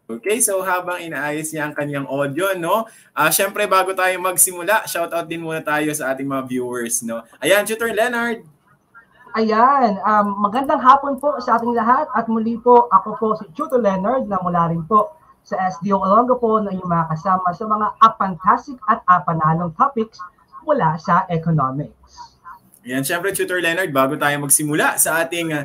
Okay, so habang inaayos niya ang kanyang audio, no? Syempre bago tayo magsimula, shoutout din muna tayo sa ating mga viewers, no? Ayan, Tutor Leonard. Ayan, magandang hapon po sa ating lahat at muli po ako po si Tutor Leonard na mula rin po sa SDO Olongapo na inyong mga kasama sa mga apantasik at apanalong topics mula sa economics. Ayan, syempre Tutor Leonard, bago tayo magsimula sa ating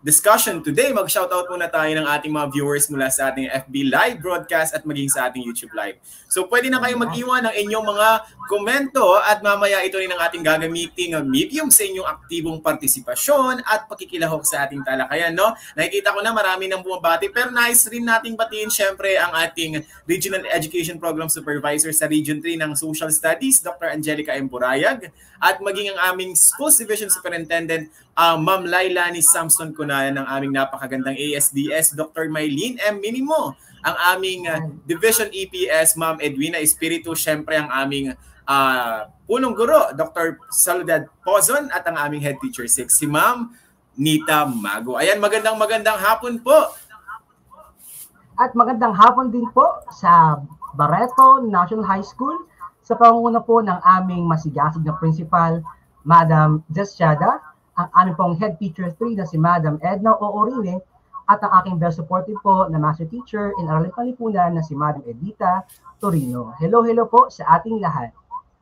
discussion today, mag-shoutout muna tayo ng ating mga viewers mula sa ating FB Live broadcast at maging sa ating YouTube Live. So pwede na kayo mag-iwan ng inyong mga komento at mamaya ito rin ang ating gagamiting medium sa inyong aktibong partisipasyon at pakikilahok sa ating talakayan, no? Nakikita ko na marami nang bumabati, pero nice rin nating batiin syempre ang ating Regional Education Program Supervisor sa Region 3 ng Social Studies, Dr. Angelica M. Burayag, at maging ang aming Schools Division Superintendent, Ma'am Lailani Samson Kunayan, ng aming napakagandang ASDS, Dr. Maylene M. Minimo, ang aming Division EPS, Ma'am Edwina Espiritu, syempre ang aming punong guro, Dr. Soledad Pozon, at ang aming Head Teacher 6, si Ma'am Nita Mago. Ayan, magandang hapon po. At magandang hapon din po sa Barreto National High School sa pangunguna po ng aming masigasig na principal, Madam Jessiada, ang aming pong Head Teacher 3 na si Madam Edna Oorile, at ang aking best supportive po na Master Teacher in Araling Panlipunan na si Madam Edita Torino. Hello po sa ating lahat.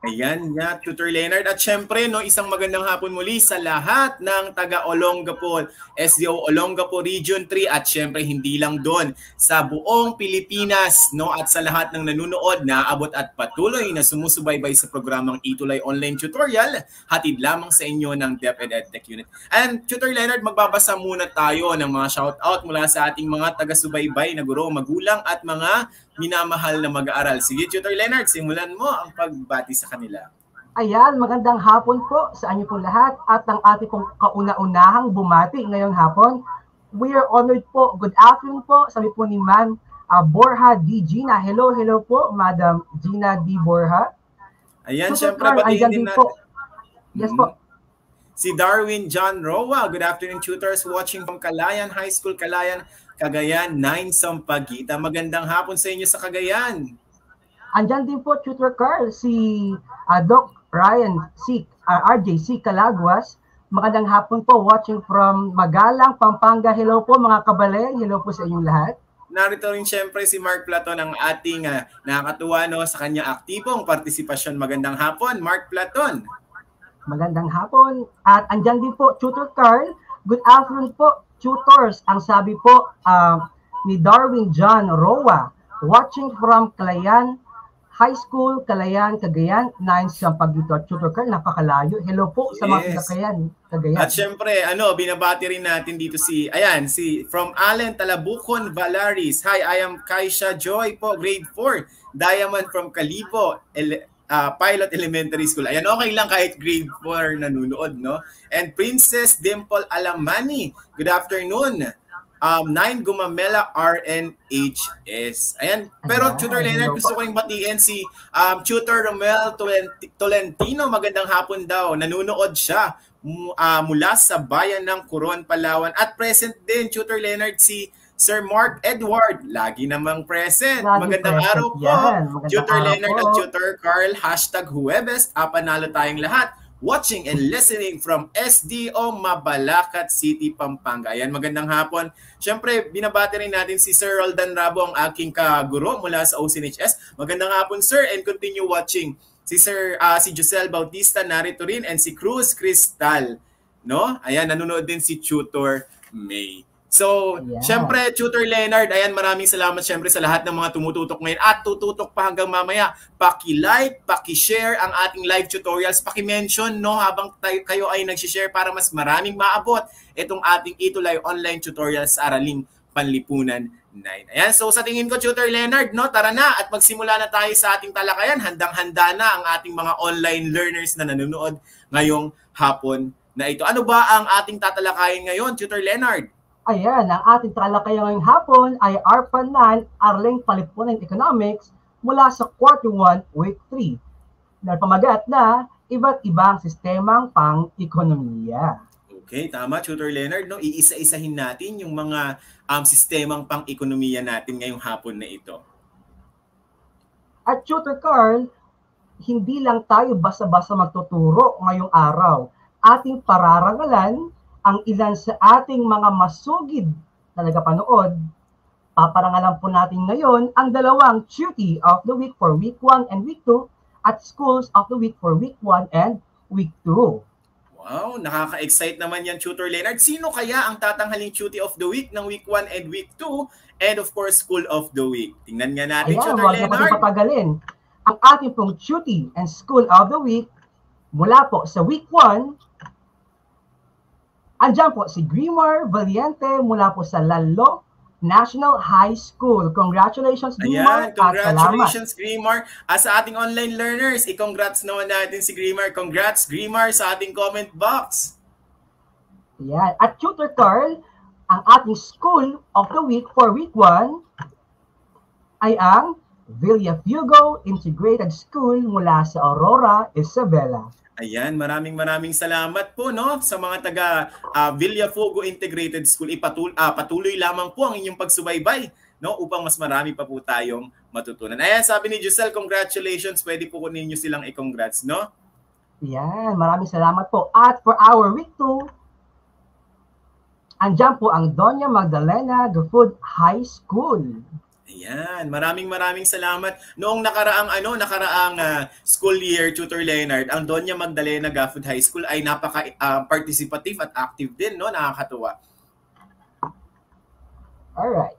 Ayan nga, Tutor Leonard. At syempre, no, isang magandang hapon muli sa lahat ng taga-Olongapo, SDO Olongapo Region 3, at syempre hindi lang doon, sa buong Pilipinas, no, at sa lahat ng nanunood na abot at patuloy na sumusubaybay sa programang Itulay Online Tutorial, hatid lamang sa inyo ng DepEd EdTech Unit. And Tutor Leonard, magbabasa muna tayo ng mga shoutout mula sa ating mga taga-subaybay na guro, magulang at mga minamahal na mag-aaral. Sige, Tutor Leonard, simulan mo ang pagbati sa kanila. Ayan, magandang hapon po sa inyo po lahat at ang ating pong kauna-unahang bumati ngayong hapon. We are honored po. Good afternoon po. Sabi po ni Ma'am Borja D. Gina. Hello po, Madam Gina D. Borja. Ayan, syempre, batiin din natin. Yes po. Si Darwin John Roa. Good afternoon, tutors watching from Calayan High School, Calayan, Cagayan, 9 Sampaguita. Magandang hapon sa inyo sa Cagayan. Andyan din po, Tutor Carl, si Doc Ryan C. RJC Calaguas. Magandang hapon po, watching from Magalang, Pampanga. Hello po mga kabaleng. Hello po sa inyong lahat. Narito rin siyempre si Mark Platon, ang ating nakakatuwa, no, sa kanya aktibong partisipasyon. Magandang hapon, Mark Platon. Magandang hapon. At andyan din po, Tutor Carl. Good afternoon po, tutors. Ang sabi po ni Darwin John Roa, watching from Calayan High School, Calayan, Cagayan, 9 Sampaguita. Tutor Carl, napakalayo. Hello po sa mga Cagayan. At syempre, binabati rin natin dito si from Allen Talabucon Valaris. Hi, I am Kaisha Joy po, grade 4. Diamond from Calibo, Pilot Elementary School. Ayan, okay lang kahit grade 4 nanunood, no? And Princess Dimple Alamani. Good afternoon. 9 Gumamela RNHS. Ayan. Pero Tutor Leonard, gusto ko yung batiin si Tutor Romel Tolentino. Magandang hapon daw. Nanunood siya mula sa bayan ng Coron, Palawan. At present din, Tutor Leonard, si Sir Mark Edward, lagi namang present. Magandang araw po, Tutor Leonard at Tutor Carl. #Huwebes, panalo tayong lahat. Watching and listening from SDO Mabalacat City, Pampanga. Ayan, magandang hapon. Siyempre, binabati rin natin si Sir Roldan Rabo, ang aking kaguro mula sa OCNHS. Magandang hapon, sir, and continue watching. Si Josel Bautista narito rin, and si Cruz Cristal. No? Ayan, nanonood din si Tutor May. So, syempre, Tutor Leonard, ayan, maraming salamat syempre sa lahat ng mga tumututok ngayon at tututok pa hanggang mamaya. Paki-like, paki-share ang ating live tutorials, paki-mention, no, habang kayo ay nag-share para mas maraming maabot itong ating Itulay online tutorials sa Araling Panlipunan 9. Ayan, so sa tingin ko, Tutor Leonard, no, tara na at magsimula na tayo sa ating talakayan. Handang-handa na ang ating mga online learners na nanonood ngayong hapon na ito. Ano ba ang ating tatalakayin ngayon, Tutor Leonard? Ayan, ang ating talakayan ngayong hapon ay ARPA 9, Araling Panlipunan Economics, mula sa Quarter 1, Week 3. Na pamagat na iba't ibang sistemang pang-ekonomiya. Okay, tama, Tutor Leonard. No? Iisa-isahin natin yung mga sistemang pang-ekonomiya natin ngayong hapon na ito. At Tutor Carl, hindi lang tayo basta-basta magtuturo ngayong araw. Ating pararangalan ang ilan sa ating mga masugid na nagapanood. Paparangalan po natin ngayon ang dalawang Tuty of the Week for Week 1 and Week 2 at Schools of the Week for Week 1 and Week 2. Wow, nakaka-excite naman yan, Tutor Leonard. Sino kaya ang tatanghaling Tuty of the Week ng Week 1 and Week 2 and of course, School of the Week? Tingnan nga natin, Ayan, Tutor Leonard. Ayan, patagalin. Ang ating pong Tuty and School of the Week mula po sa Week 1, andyan po si Grimar Valiente mula po sa Lalo National High School. Congratulations, Grimar. Ayan, congratulations, Grimar. Sa ating online learners, i-congrats naman natin si Grimar. Congrats, Grimar, sa ating comment box. Ayan. At Tutor Carl, ang ating School of the Week for Week 1 ay ang Villafuego Integrated School mula sa Aurora, Isabela. Ayan, maraming salamat po, no, sa mga taga Villafuego Integrated School. Patuloy lamang po ang inyong pagsubaybay, no, upang mas marami pa po tayong matutunan. Ayan, sabi ni Giselle, congratulations. Pwede po ninyo silang i-congrats, no? Ayan, maraming salamat po. At for our Week 2, andyan po ang Doña Magdalena Gufud High School. Ayan, maraming salamat. Noong nakaraang school year, Tutor Leonard, ang Doña Magdalena Gufud High School ay napaka-participative at active din, no? Nakakatuwa. Alright.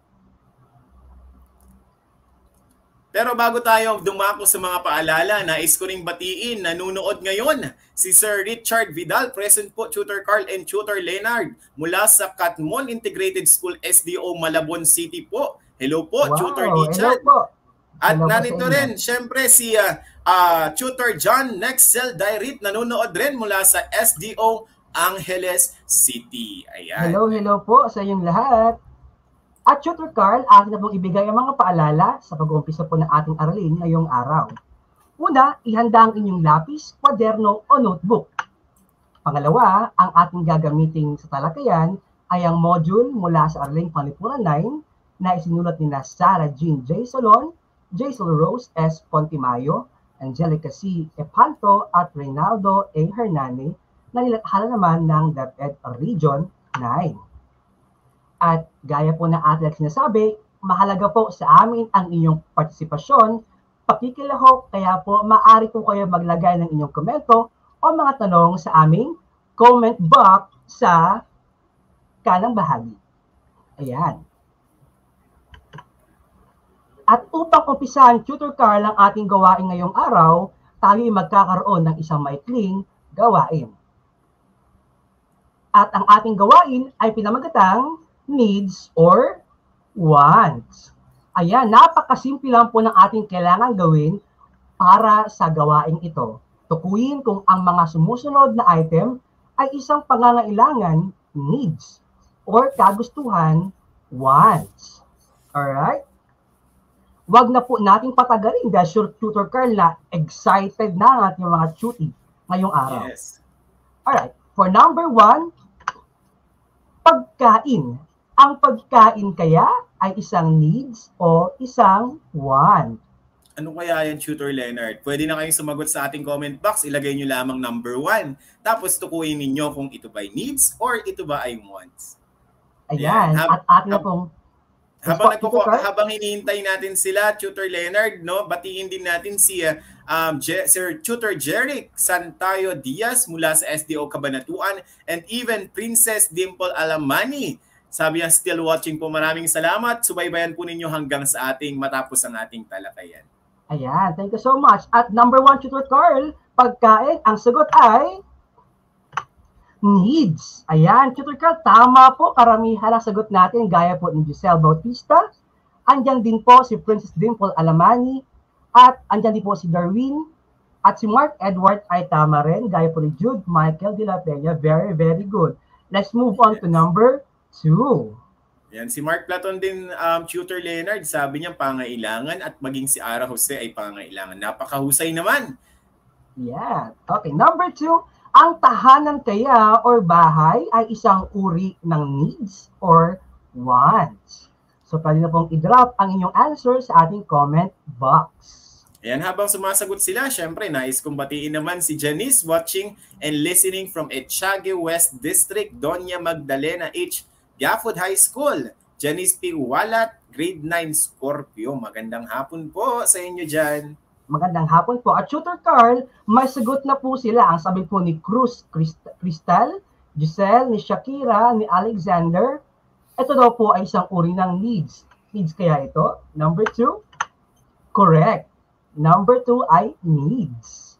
Pero bago tayo dumako sa mga paalala, nais ko ring batiin, nanunood ngayon si Sir Richard Vidal, present po, Tutor Carl and Tutor Leonard, mula sa Katmon Integrated School, SDO, Malabon City po. Hello po, wow, Tutor Richard. Hello po. At narito rin, syempre, si Tutor John Nexel Dairit, nanonood rin mula sa SDO Angeles City. Ayan. Hello po sa inyong lahat. At Tutor Carl, akin na pong ibigay ang mga paalala sa pag-uumpisa po ng ating aralin ngayong araw. Una, ihanda ang inyong lapis, kwaderno o notebook. Pangalawa, ang ating gagamiting sa talakayan ay ang module mula sa Araling Panlipunan 9 na isinulat ni Sarah Jean J. Solon, Jaisal Rose S. Pontimayo, Angelica C. Epanto at Reynaldo A. Hernani na nilathala naman ng DepEd Region 9. At gaya po na ating sinasabi, mahalaga po sa amin ang inyong partisipasyon, pakikilahok, kaya po maaari po kayo maglagay ng inyong komento o mga tanong sa aming comment box sa kanang bahagi. Ayan. At upang umpisahan, Tutor Carl, ang ating gawain ngayong araw, tayo magkakaroon ng isang maikling gawain. At ang ating gawain ay pinamagatang needs or wants. Ayan, napakasimple lang po ng ating kailangan gawin para sa gawain ito. Tukuyin kung ang mga sumusunod na item ay isang pangangailangan, needs, or kagustuhan, wants. Alright? Wag na po nating patagalin dahil sure, Tutor Carl, na excited na ang ating mga tuty ngayong araw. Yes. Alright, for number 1, pagkain. Ang pagkain kaya ay isang needs o isang want? Ano kaya yan, Tutor Leonard? Pwede na kayong sumagot sa ating comment box. Ilagay nyo lamang number 1. Tapos tukuyin ninyo kung ito ba ay needs or ito ba ay wants. Ayan, at atin na pong habang hinihintay natin sila, Tutor Leonard, no, batiin din natin si Sir Tutor Jeric Santayo Diaz mula sa SDO Cabanatuan and even Princess Dimple Alamani. Sabi niya, still watching po. Maraming salamat. Subaybayan po ninyo hanggang sa ating matapos ang ating talakayan. Ayan, thank you so much. At number 1, Tutor Carl, pagkain, ang sagot ay needs. Ayan, Tutor Carl, tama po. Karamihan ang sagot natin, gaya po ni Giselle Bautista. Andyan din po si Princess Dimple Alamani. At andyan din po si Darwin. At si Mark Edward ay tama rin, gaya po ni Jude Michael de la Peña. Very, very good. Let's move on to number 2. Yan, si Mark Platon din, Tutor Leonard, sabi niya pangailangan at maging si Ara Jose ay pangailangan. Napakahusay naman. Yeah. Okay, number 2, Ang tahanan kaya or bahay ay isang uri ng needs or wants? So, pwede na pong i-drop ang inyong answer sa ating comment box. Ayan, habang sumasagot sila, syempre, nais kong batiin naman si Janice watching and listening from Etiague West District, Doña Magdalena H. Gafford High School. Janice P. Walat, grade 9 Scorpio. Magandang hapon po sa inyo dyan. Magandang hapon po. At Tutor Carl, may sagot na po sila. Ang sabi po ni Cruz Cristal, Giselle, ni Shakira, ni Alexander. Ito daw po ay isang uri ng needs. Needs kaya ito? Number 2? Correct. Number 2 ay needs.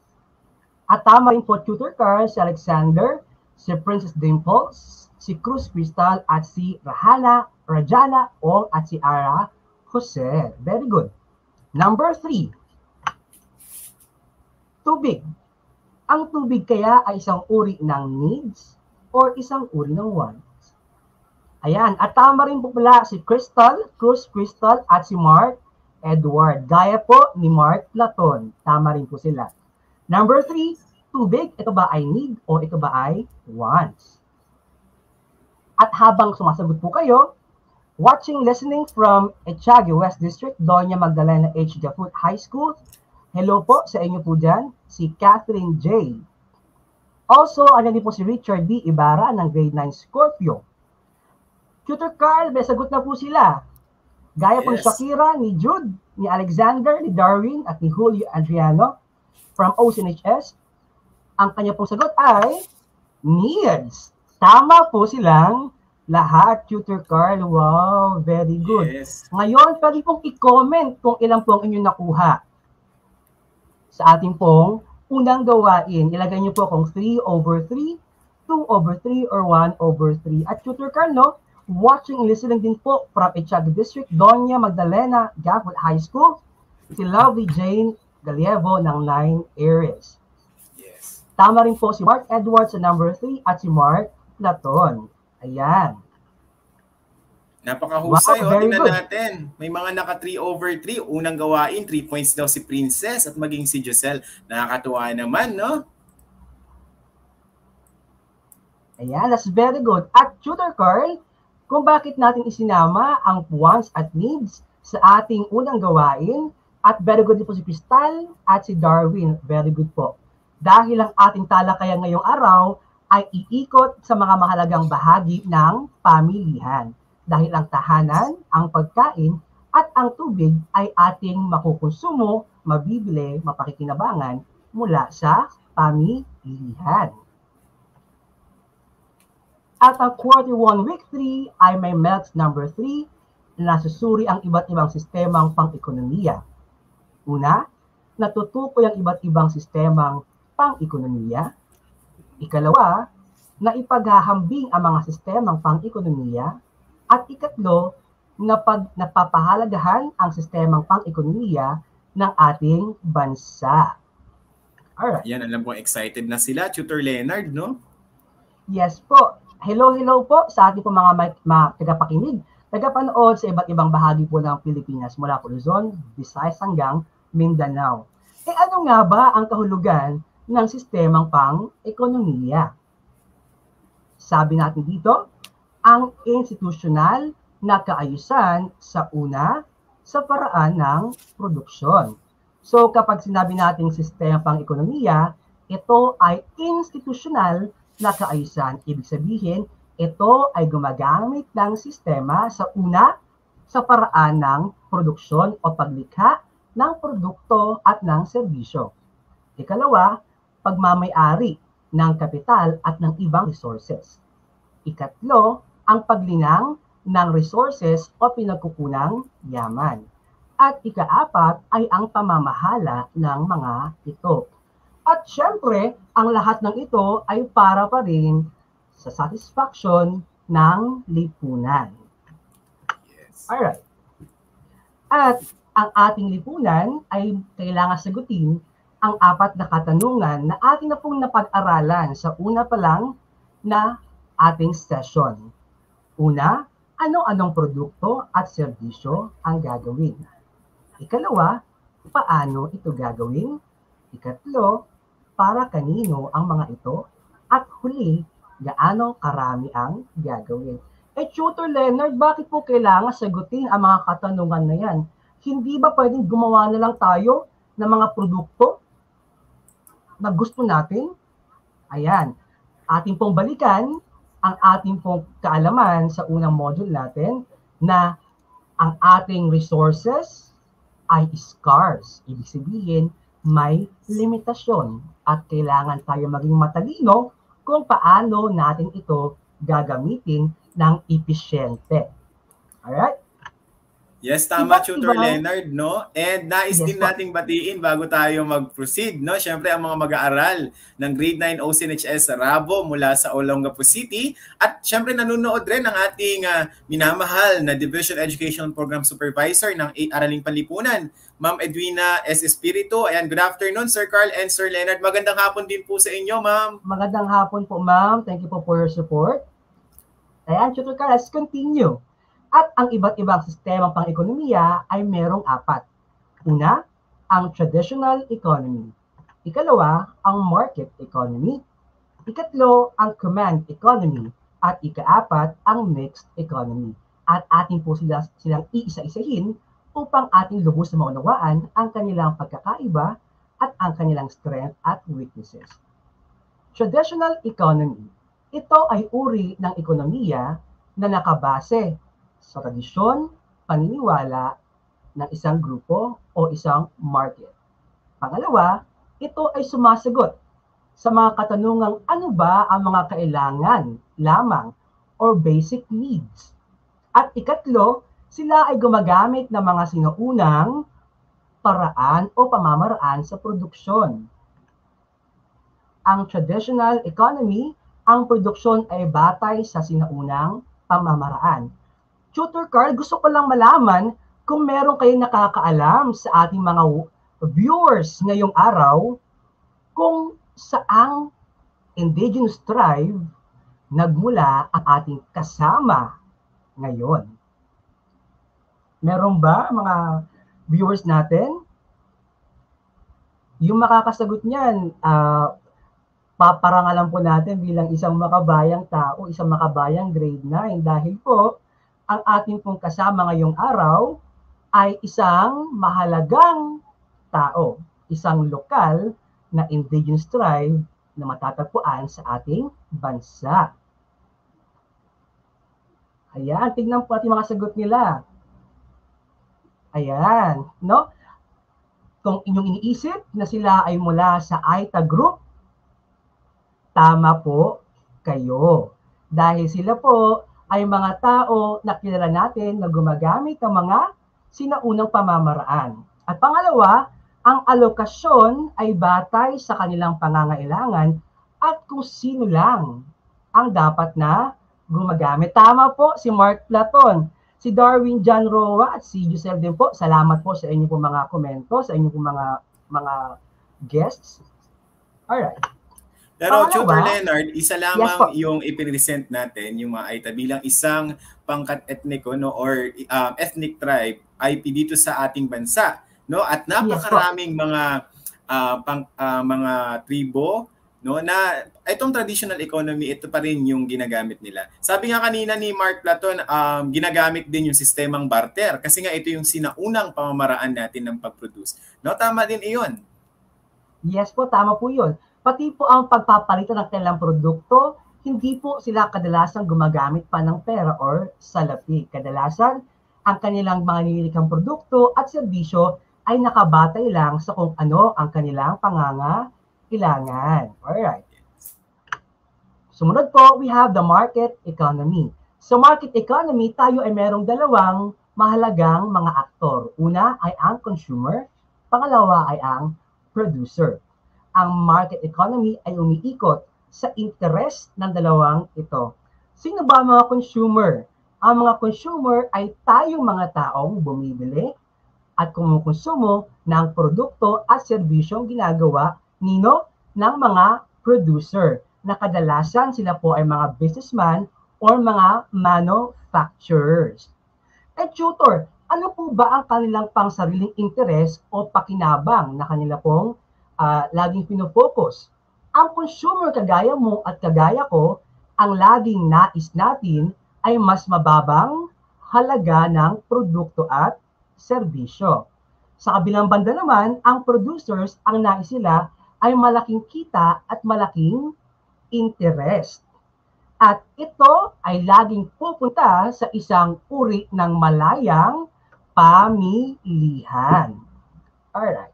At tama rin po Tutor Carl, si Alexander, si Princess Dimples, si Cruz Cristal, at si Rajana Ong, at si Ara Jose. Very good. Number 3. Tubig. Ang tubig kaya ay isang uri ng needs or isang uri ng wants? Ayan. At tama rin po pala si Cruz Cristal, at si Mark Edward. Gaya po ni Mark Platon. Tama rin po sila. Number 3, tubig. Ito ba ay need o ito ba ay wants? At habang sumasagot po kayo, watching, listening from Etiague West District, Doña Magdalena H. Gafford High School. Hello po sa inyo po dyan, si Catherine J. Also, ano din po si Richard B. Ibarra ng grade 9 Scorpio. Tutor Carl, may sagot na po sila. Gaya po ni Shakira, ni Jude, ni Alexander, ni Darwin, at ni Julio Adriano from OCNHS. Ang kanya pong sagot ay needs. Tama po silang lahat, Tutor Carl. Wow, very good. Yes. Ngayon, pwede pong i-comment kung ilan po ang inyong nakuha sa ating pong unang gawain. Ilagay niyo po kung 3/3, 2/3, or 1/3. At Tutor Carl, no? Watching and listening din po from Etiague District, Doña Magdalena Gafford High School, si Lovely Jane Galievo ng 9 Aries. Yes. Tama rin po si Mark Edwards sa number 3 at si Mark Platon. Ayan. Napakahusay. Wow, very Tingnan good. natin. May mga naka 3/3. Unang gawain, 3 points daw si Princess at maging si Giselle. Nakakatuwa naman, no? Ayan, that's very good. At Tutor Carl, kung bakit natin isinama ang wants at needs sa ating unang gawain, at very good din po si Crystal at si Darwin. Very good po. Dahil ang ating talakayan ngayong araw ay iikot sa mga mahalagang bahagi ng pamilihan. Dahil ang tahanan, ang pagkain, at ang tubig ay ating makukonsumo, mabibili, mapakikinabangan mula sa pamilihan. At ang quarter 1 week 3 ay may MELTS number 3 na nasusuri ang iba't ibang sistemang pang-ekonomiya. Una, natutukoy ang iba't ibang sistemang pang-ekonomiya. Ikalawa, na ipaghahambing ang mga sistemang pang-ekonomiya. At ikatlo, napapahalagahan ang sistemang pang-ekonomiya ng ating bansa. Alright. Yan, alam ko excited na sila, Tutor Leonard, no? Yes po. Hello po sa ating po mga tagapakinig, tagapanood sa iba't ibang bahagi po ng Pilipinas mula po Luzon, Visayas hanggang Mindanao. Ano nga ba ang kahulugan ng sistemang pang-ekonomiya? Sabi natin dito, ang institusyonal na kaayusan sa una sa paraan ng produksyon. So kapag sinabi natin sistema pang-ekonomiya, ito ay institusyonal na kaayusan. Ibig sabihin, ito ay gumagamit ng sistema sa una sa paraan ng produksyon o paglikha ng produkto at ng serbisyo. Ikalawa, pagmamay-ari ng kapital at ng ibang resources. Ikatlo, ang paglinang ng resources o pinagkukunang yaman. At ikaapat ay ang pamamahala ng mga ito. At syempre, ang lahat ng ito ay para pa rin sa satisfaction ng lipunan. Yes. Alright. At ang ating lipunan ay kailangan sagutin ang 4 na katanungan na ating na pong napag-aralan sa una pa lang na ating session. Una, ano-anong produkto at serbisyo ang gagawin? Ikalawa, paano ito gagawin? Ikatlo, para kanino ang mga ito? At huli, gaano karami ang gagawin. Tutor Leonard, bakit po kailangan sagutin ang mga katanungan na yan? Hindi ba pwedeng gumawa na lang tayo ng mga produkto na gusto natin? Ayan, ating pong balikan ang ating pong kaalaman sa unang module natin na ang ating resources ay scarce. Ibig sabihin, may limitasyon at kailangan tayo maging matalino kung paano natin ito gagamitin ng episyente. Alright? Yes, tama, Tutor Leonard, no? And nais din nating batiin bago tayo mag-proceed, no? Siyempre, ang mga mag-aaral ng Grade 9 OCNHS sa Rabo mula sa Olongapo City. At siyempre, nanonood rin ang ating minamahal na Division Education Program Supervisor ng Araling Panlipunan, Ma'am Edwina S. Espiritu. Ayan, good afternoon, Sir Carl and Sir Leonard. Magandang hapon din po sa inyo, ma'am. Magandang hapon po, ma'am. Thank you po for your support. Ayan, Tutor Carl, let's continue. At ang iba't ibang sistemang pang-ekonomiya ay merong 4. Una, ang traditional economy. Ikalawa, ang market economy. Ikatlo, ang command economy. At ika-4, ang mixed economy. At ating po silang iisa-isahin upang ating lubos na maunawaan ang kanilang pagkakaiba at ang kanilang strength at weaknesses. Traditional economy. Ito ay uri ng ekonomiya na nakabase sa tradisyon, paniniwala ng isang grupo o isang market. Pangalawa, ito ay sumasagot sa mga katanungang ano ba ang mga kailangan lamang or basic needs. At ikatlo, sila ay gumagamit ng mga sinuunang paraan o pamamaraan sa produksyon. Ang traditional economy, ang produksyon ay batay sa sinaunang pamamaraan. Tutor Carl, gusto ko lang malaman kung meron kayong nakakaalam sa ating mga viewers ngayong araw kung saang indigenous tribe nagmula ang ating kasama ngayon. Meron ba mga viewers natin? Yung makakasagot niyan, paparangalan po natin bilang isang makabayang tao, isang makabayang grade 9 dahil po ang ating pong kasama ngayong araw ay isang mahalagang tao, isang lokal na indigenous tribe na matatagpuan sa ating bansa. Ayan, tignan po ating mga sagot nila. Ayan, no? Kung inyong iniisip na sila ay mula sa Aita Group, tama po kayo. Dahil sila po ay mga tao na kilala natin na gumagamit ng mga sinaunang pamamaraan. At pangalawa, ang alokasyon ay batay sa kanilang pangangailangan at kung sino lang ang dapat na gumagamit. Tama po si Mark Platon, si Darwin John Roa at si Giselle din po. Salamat po sa inyo po mga komento, sa inyo po mga guests. Alright. Pero Tutor Leonard, isa lamang yung ipipresent natin, yung mga Aita bilang isang pangkat etniko, no, or ethnic tribe IP dito sa ating bansa, no? At napakaraming mga mga tribo, no, na itong traditional economy, ito pa rin yung ginagamit nila. Sabi nga kanina ni Mark Platon, ginagamit din yung sistemang barter kasi nga ito yung sinaunang pamamaraan natin ng pag-produce. No, tama din iyon. Yes po, tama po yun. Pati po ang pagpapalitan ng kanilang produkto, hindi po sila kadalasang gumagamit pa ng pera or salapi. Kadalasan, ang kanilang mga nililikang produkto at serbisyo ay nakabatay lang sa kung ano ang kanilang pangangailangan. Alright. Sumunod po, we have the market economy. Sa market economy, tayo ay merong dalawang mahalagang mga aktor. Una ay ang consumer, pangalawa ay ang producer. Ang market economy ay umiikot sa interest ng dalawang ito. Sino ba ang mga consumer? Ang mga consumer ay tayong mga taong bumibili at kumukonsumo ng produkto at serbisyong ginagawa ng mga producer na kadalasan sila po ay mga businessman or mga manufacturers. Tutor, ano po ba ang kanilang pangsariling interest o pakinabang na kanila pong laging pinofocus Ang consumer kagaya mo at kagaya ko, ang laging nais natin ay mas mababang halaga ng produkto at serbisyo. Sa kabilang banda naman, ang producers, ang nais nila ay malaking kita at malaking interest. At ito ay laging pupunta sa isang uri ng malayang pamilihan. Alright.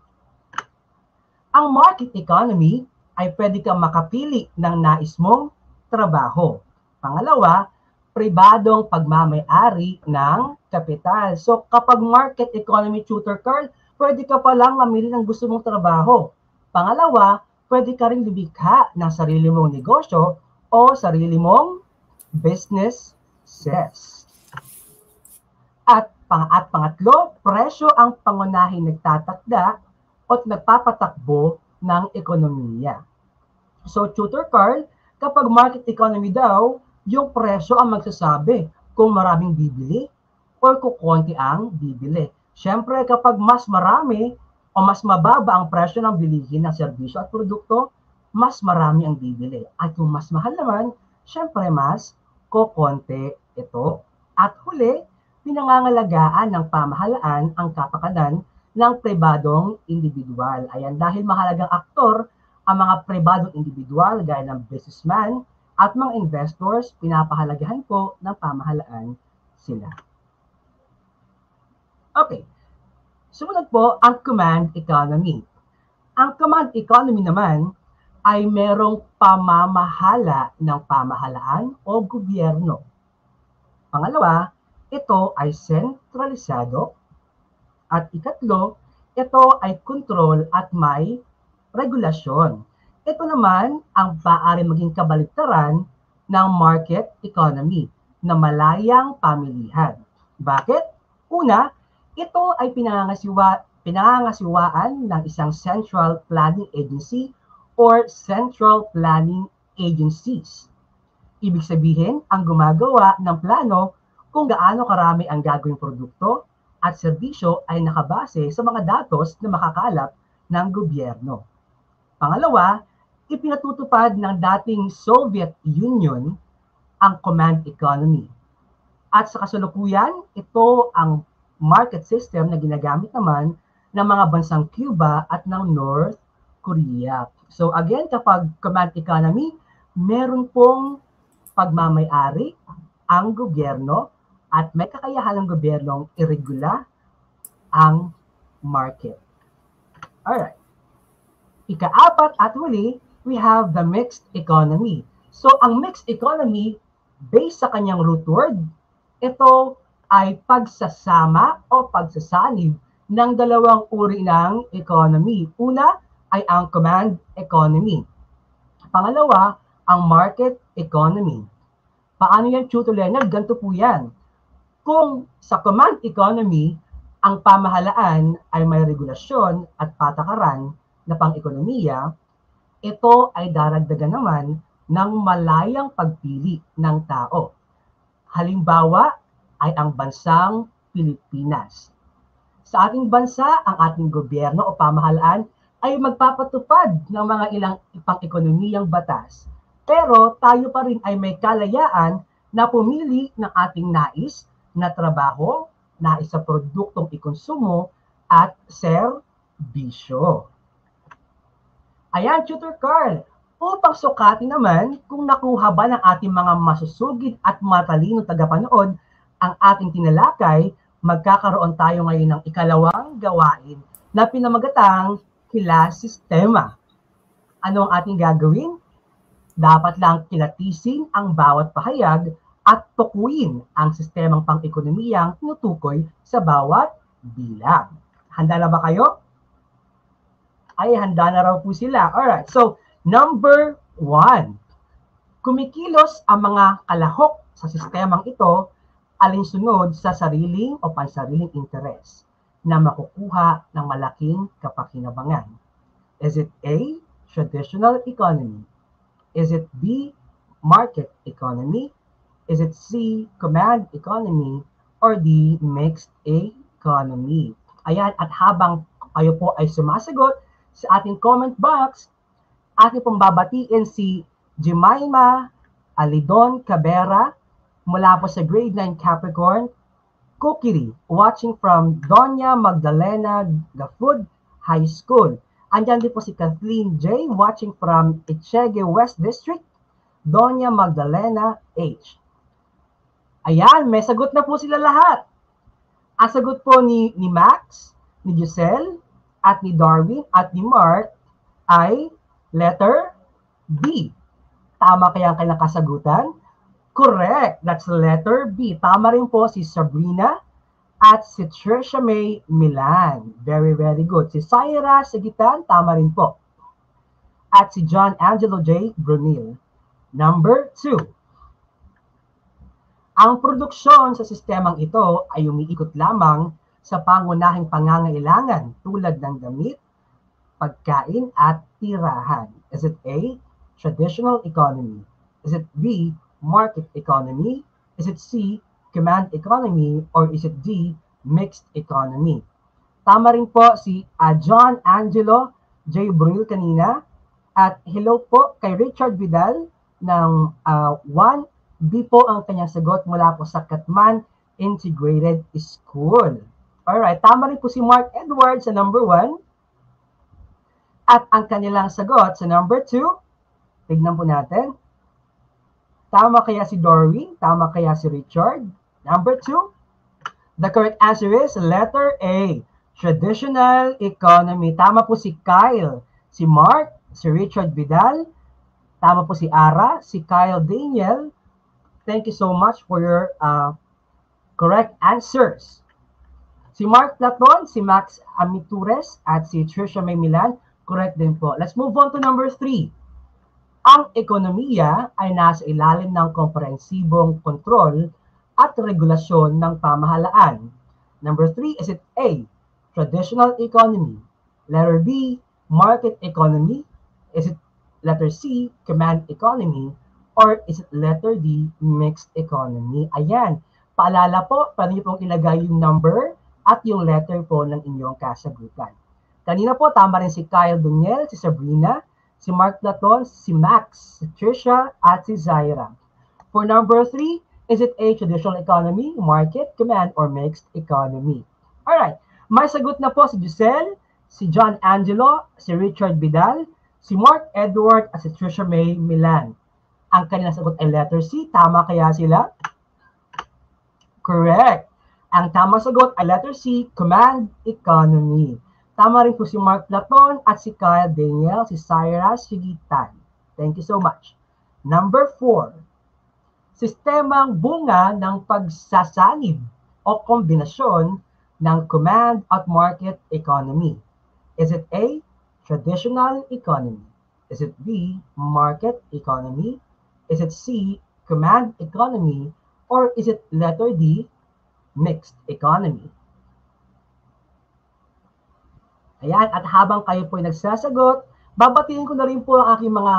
Ang market economy ay pwede kang makapili ng nais mong trabaho. Pangalawa, pribadong pagmamay-ari ng kapital. So kapag market economy tutor, Carl, pwede ka palang mamili ng gusto mong trabaho. Pangalawa, pwede ka rin lumikha ng sarili mong negosyo o sarili mong businesses. At pangatlo, presyo ang pangunahing nagtatakda o nagpapatakbo ng ekonomiya. So, Tutor Carl, kapag market economy daw, yung presyo ang magsasabi kung maraming bibili o kukonti ang bibili. Siyempre, kapag mas marami o mas mababa ang presyo ng bilihin ng serbisyo at produkto, mas marami ang bibili. At kung mas mahal naman, siyempre mas kukonti ito. At huli, pinangangalagaan ng pamahalaan ang kapakanan ng pribadong individual. Ayan, dahil mahalagang aktor ang mga pribadong individual gaya ng businessman at mga investors, pinapahalagahan po ng pamahalaan sila. Okay, sumunod po ang command economy. Ang command economy naman ay merong pamamahala ng pamahalaan o gobyerno. Pangalawa, ito ay sentralisado. At ikatlo, ito ay control at may regulasyon. Ito naman ang maaari maging kabaliktaran ng market economy na malayang pamilihan. Bakit? Una, ito ay pinangangasiwaan ng isang central planning agency or central planning agencies. Ibig sabihin, ang gumagawa ng plano kung gaano karami ang gagawing produkto at serbisyo ay nakabase sa mga datos na makakalap ng gobyerno. Pangalawa, ipinatutupad ng dating Soviet Union ang command economy. At sa kasalukuyan, ito ang market system na ginagamit naman ng mga bansang Cuba at ng North Korea. So again, kapag command economy, meron pong pagmamay-ari ang gobyerno at may kakayahan ng gobyernong iregula ang market. Alright. Ika-apat at huli, we have the mixed economy. So, ang mixed economy, based sa kanyang root word, ito ay pagsasama o pagsasanib ng dalawang uri ng economy. Una ay ang command economy. Pangalawa, ang market economy. Paano yan, Tutor Leonard? Ganito po yan. Kung sa command economy, ang pamahalaan ay may regulasyon at patakaran na pang-ekonomiya, ito ay daragdagan naman ng malayang pagpili ng tao. Halimbawa ay ang bansang Pilipinas. Sa ating bansa, ang ating gobyerno o pamahalaan ay magpapatupad ng mga ilang pang-ekonomiyang batas. Pero tayo pa rin ay may kalayaan na pumili ng ating nais na trabaho, nais sa produktong ikonsumo at serbisyo. Ayan, Tutor Carl, upang sukatin naman kung nakuha ba ng ating mga masusugid at matalinong tagapanood ang ating tinalakay, magkakaroon tayo ngayon ng ikalawang gawain na pinamagatang Kila Sistema. Ano ang ating gagawin? Dapat lang kilatisin ang bawat pahayag at tukuyin ang sistemang pang-ekonomiyang tinutukoy sa bawat bilang. Handa na ba kayo? Ay, handa na raw po sila. Alright, so number 1. Kumikilos ang mga kalahok sa sistemang ito alinsunod sa sariling o pansariling interes na makukuha ng malaking kapakinabangan. Is it A, traditional economy? Is it B, market economy? Is it C, command economy? Or D, mixed economy? Ayan, at habang kayo po ay sumasagot sa ating comment box, Ating pong babatiin si Jemima Alidon Cabera mula po sa grade 9 Capricorn, Kukiri, watching from Doña Magdalena Gafud High School. Andyan din po si Kathleen J, watching from Echege West District, Doña Magdalena H. Ayan, may sagot na po sila lahat. Ang sagot po ni Max, ni Giselle, at ni Darwin, at ni Mark ay letter B. Tama kaya ang kailang kasagutan? Correct. That's letter B. Tama rin po si Sabrina at si Trisha May Milan. Very, very good. Si Syra Sagitan, tama rin po. At si John Angelo J. Brunil. Number 2. Ang produksyon sa sistemang ito ay umiikot lamang sa pangunahing pangangailangan tulad ng damit, pagkain at tirahan. Is it A, traditional economy? Is it B, market economy? Is it C, command economy? Or is it D, mixed economy? Tama rin po si John Angelo J. Brunil kanina. At hello po kay Richard Vidal ng 1B po ang kanyang sagot mula po sa Katman Integrated School. Alright, tama rin po si Mark Edwards sa number 1. At ang kanilang sagot sa number 2, tignan po natin. Tama kaya si Doreen? Tama kaya si Richard? Number 2, the correct answer is letter A, traditional economy. Tama po si Kyle, si Mark, si Richard Vidal. Tama po si Ara, si Kyle Daniel. Thank you so much for your correct answers. Si Mark Platon, si Max Amitures, at si Trisha May Milan, correct din po. Let's move on to number 3. Ang ekonomiya ay nasa ilalim ng komprehensibong kontrol at regulasyon ng pamahalaan. Number 3, is it A, traditional economy? Letter B, market economy? Is it letter C, command economy? Or is it letter D, mixed economy? Ayan, paalala po, pwede niyo pong ilagay yung number at yung letter po ng inyong kasagutan. Kanina po, tama rin si Kyle Daniel, si Sabrina, si Mark Platon, si Max, si Trisha, at si Zaira. For number 3, is it a traditional economy, market, command, or mixed economy? Alright, may sagot na po si Giselle, si John Angelo, si Richard Vidal, si Mark Edward, at si Trisha May Milan. Ang kanilang sagot ay letter C. Tama kaya sila? Correct. Ang tamang sagot ay letter C, command economy. Tama rin po si Mark Platon at si Kyle Daniel, si Syra Sigitan. Thank you so much. Number 4. Sistemang bunga ng pagsasanib o kombinasyon ng command at market economy. Is it A, traditional economy? Is it B, market economy? Is it C, command economy? Or is it letter D, mixed economy? Ayan, at habang kayo po ay nagsasagot, babatiin ko na rin po ang aking mga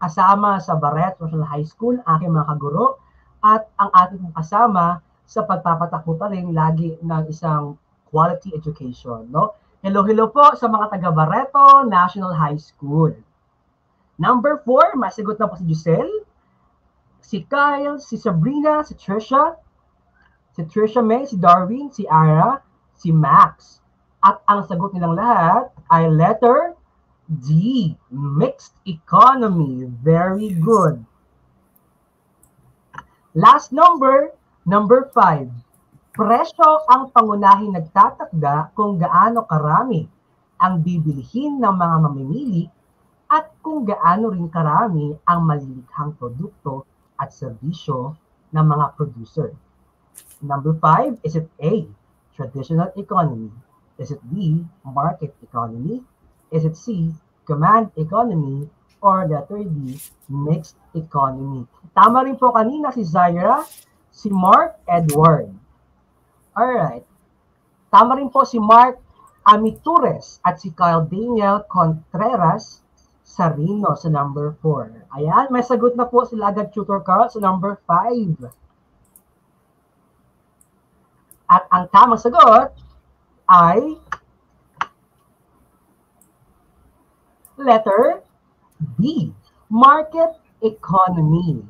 kasama sa Barrett National High School, aking mga kaguro, at ang ating kasama sa pagpapatakbo pa rin lagi ng isang quality education. No? Hello po sa mga taga Barreto National High School. Number 4, masagot na po si Giselle, si Kyle, si Sabrina, si Trisha May, si Darwin, si Ara, si Max. At ang sagot nilang lahat ay letter D, mixed economy. Very good. Last number, number 5. Presyo ang pangunahing nagtatakda kung gaano karami ang bibilihin ng mga mamimili at kung gaano rin karami ang malilikhang produkto at serbisyo ng mga producer. Number 5, is it A, traditional economy? Is it B, market economy? Is it C, command economy? Or letter D, mixed economy? Tama rin po kanina si Zaira, si Mark Edward. Alright. Tama rin po si Mark Amitures at si Kyle Daniel Contreras Sarino sa number 4. Ayan, may sagot na po sila agad Tutor Carl sa number 5. At ang tamang sagot ay letter B, D, market economy.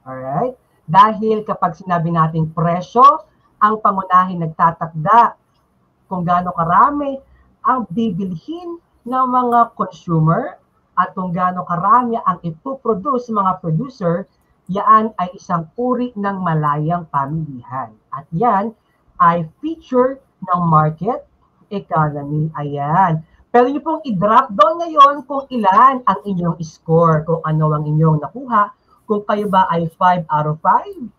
Alright? Dahil kapag sinabi nating presyo, ang pangunahing nagtatakda kung gaano karami ang bibilhin ng mga consumer at kung gaano karami ang ipoproduce mga producer, yan ay isang uri ng malayang pamilihan. At yan ay feature ng market economy. Ayan. Pero nyo pong i-drop down ngayon kung ilan ang inyong score, kung ano ang inyong nakuha, kung kayo ba ay 5 out of 5,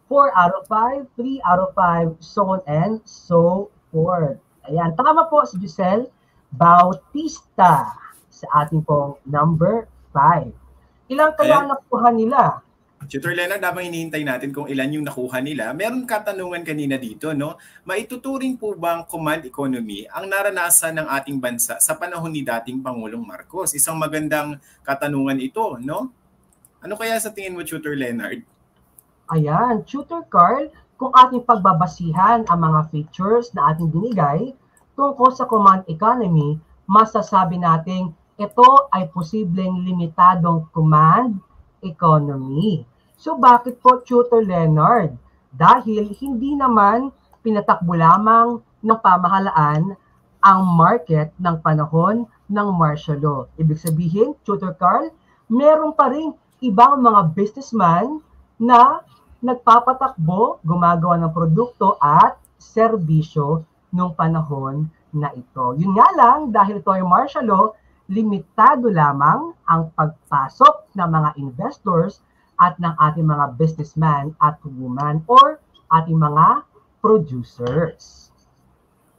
4 out of 5, 3 out of 5, so on and so forth. Ayan, tama po si Giselle Bautista sa ating pong number 5. Ilang kaya nakuha nila? Tutor Leonard, habang hinihintay natin kung ilan yung nakuha nila, meron katanungan kanina dito, no? Maituturing po bang command economy ang naranasan ng ating bansa sa panahon ni dating Pangulong Marcos? Isang magandang katanungan ito, no? Ano kaya sa tingin mo, Tutor Leonard? Ayan, Tutor Carl, kung ating pagbabasihan ang mga features na ating binigay tungkol sa command economy, masasabi nating ito ay posibleng limitadong command economy. So bakit po, Tutor Leonard? Dahil hindi naman pinatakbo lamang ng pamahalaan ang market ng panahon ng martial law. Ibig sabihin, Tutor Carl, meron pa rin ibang mga businessman na nagpapatakbo, gumagawa ng produkto at serbisyo nung panahon na ito. Yun nga lang, dahil ito ay martial law, limitado lamang ang pagpasok ng mga investors at ng ating mga businessman at woman or ating mga producers.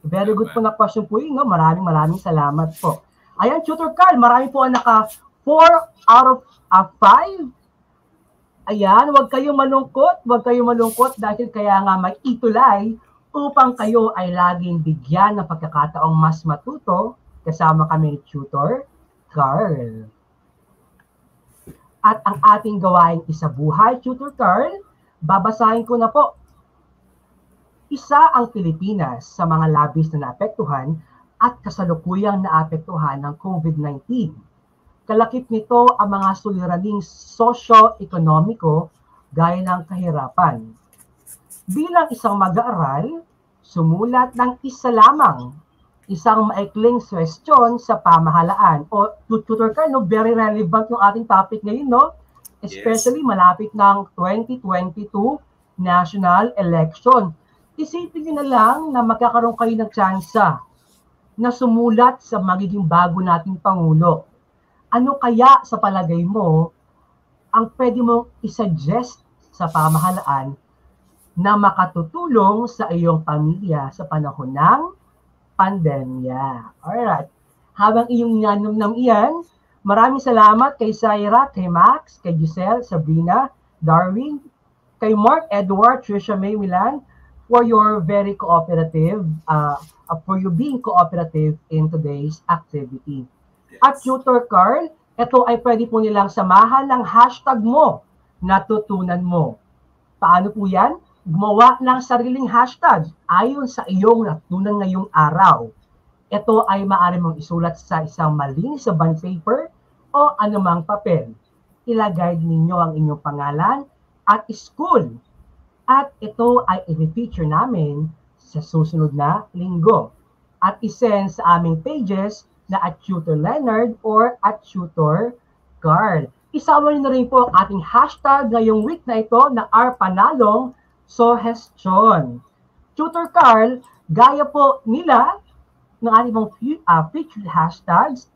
Very good po na question po yun. No? Maraming salamat po. Ayan, Tutor Carl, marami po ang naka 4 out of 5. Ayan, huwag kayong malungkot dahil kaya nga may itulay upang kayo ay laging bigyan ng pagkakataong mas matuto kasama kami ni Tutor Carl. At ang ating gawaing isabuhay, Tutor Carl, babasahin ko na po. Isa ang Pilipinas sa mga labis na naapektuhan at kasalukuyang naapektuhan ng COVID-19. Kalakip nito ang mga suliraning sosyo-ekonomiko gaya ng kahirapan. Bilang isang mag-aaral, sumulat ng isa lamang, isang maikling question sa pamahalaan. O, Tutor Carl, no, very relevant yung ating topic ngayon, no? Especially malapit ng 2022 national election. Isipin nyo na lang na magkakaroon kayo ng tsansa na sumulat sa magiging bago nating Pangulo. Ano kaya sa palagay mo ang pwede mong isuggest sa pamahalaan na makatutulong sa iyong pamilya sa panahon ng pandemya? Alright. Habang iyong nanumnam iyan, maraming salamat kay Syra, kay Max, kay Giselle, Sabrina, Darwin, kay Mark, Edward, Trisha May Milan, for your very cooperative, for you being cooperative in today's activity. At Tutor Carl, ito ay pwede po nilang samahan ng hashtag mo, natutunan mo. Paano po yan? Gumawa ng sariling hashtag ayon sa iyong natutunan ngayong araw. Ito ay maaari mong isulat sa isang malinis sa bond paper o anumang papel. Ilagay ninyo ang inyong pangalan at school. At ito ay i-feature namin sa susunod na linggo. At isend sa aming pages na at Tutor Leonard or at Tutor Carl. Isama niyo na rin po ang ating hashtag ngayong week na ito na Arpanalong Sohestyon. Tutor Carl, gaya po nila ng ating mga featured hashtags,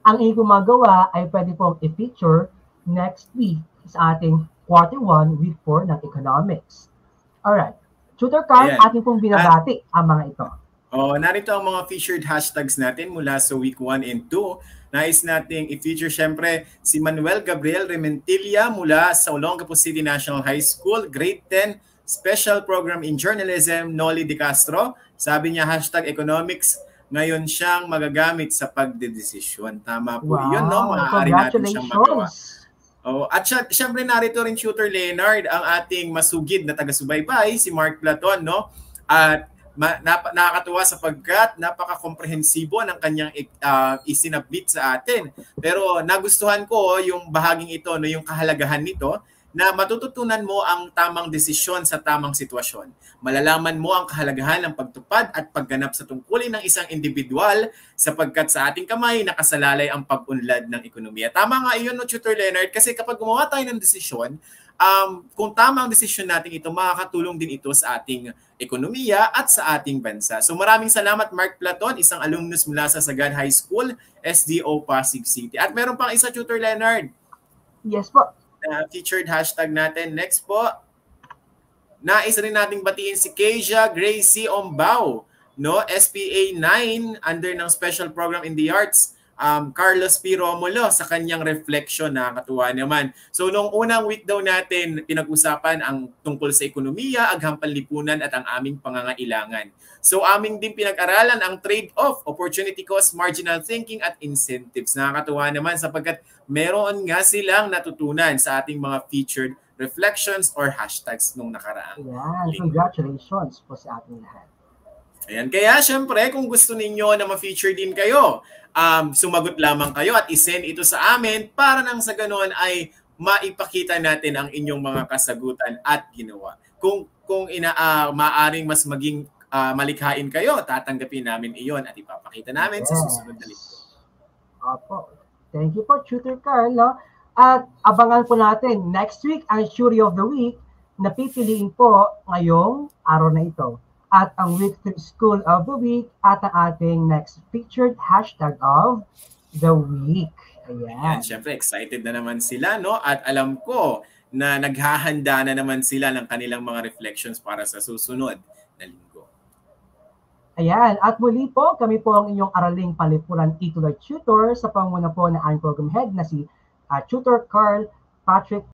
ang inyong gumagawa ay pwede pong i-feature next week sa ating quarter 1, week 4 ng economics. Alright. Tutor Carl, ating pong binabati ang mga ito. Narito ang mga featured hashtags natin mula sa week 1 and 2. Nais nating i-feature syempre si Manuel Gabriel Rementilla mula sa Olongapo City National High School, grade 10, Special Program in Journalism, Noli De Castro. Sabi niya, hashtag economics, ngayon siyang magagamit sa pagdedesisyon. Tama po yun, no? Maaari natin siyang magawa. At syempre narito rin Tutor Leonard, ang ating masugid na taga-subaybay, si Mark Platon, no? At nakakatuwa sapagkat napaka-komprehensibo ng kanyang isinabit sa atin. Pero nagustuhan ko yung bahaging ito, no, yung kahalagahan nito, na matututunan mo ang tamang desisyon sa tamang sitwasyon. Malalaman mo ang kahalagahan ng pagtupad at pagganap sa tungkulin ng isang individual sapagkat sa ating kamay nakasalalay ang pag-unlad ng ekonomiya. Tama nga iyon, no, Tutor Leonard, kasi kapag gumawa tayo ng desisyon, kung tama ang desisyon natin ito, makakatulong din ito sa ating ekonomiya at sa ating bansa. So maraming salamat, Mark Platon, isang alumnus mula sa Sagad High School, SDO Pasig City. At meron pang isa, Tutor Leonard. Yes po. Featured hashtag natin. Next po, nais rin nating batiin si Keisha Gracie Ombao, no? SPA 9 under ng Special Program in the Arts. Carlos P. Romulo sa kanyang reflection, nakakatuwa naman. So nung unang week daw natin, pinag-usapan ang tungkol sa ekonomiya, agham panlipunan at ang aming pangangailangan. So aming din pinag-aralan ang trade-off, opportunity cost, marginal thinking at incentives. Nakakatuwa naman sapagkat meron nga silang natutunan sa ating mga featured reflections or hashtags nung nakaraang. Yeah, congratulations po sa ating lahat. Ayan, kaya syempre kung gusto ninyo na ma-feature din kayo, sumagot lamang kayo at isend ito sa amin para nang sa ganoon ay maipakita natin ang inyong mga kasagutan at ginawa. Kung maaring mas maging malikhain kayo, tatanggapin namin iyon at ipapakita namin sa susunod na linggo. Opo. Thank you po, Tutor Carl. No? At abangan po natin next week ang Jury of the Week na pipiliin po ngayong araw na ito. At ang Week 3 School of the Week at ang ating next featured hashtag of the week. Ayan. Siyempre, excited na naman sila, no? At alam ko na naghahanda na naman sila ng kanilang mga reflections para sa susunod na linggo. Ayan. At muli po, kami po ang inyong araling palipunan ituloy tutor sa panguna po na aming program head na si Tutor Carl Patrick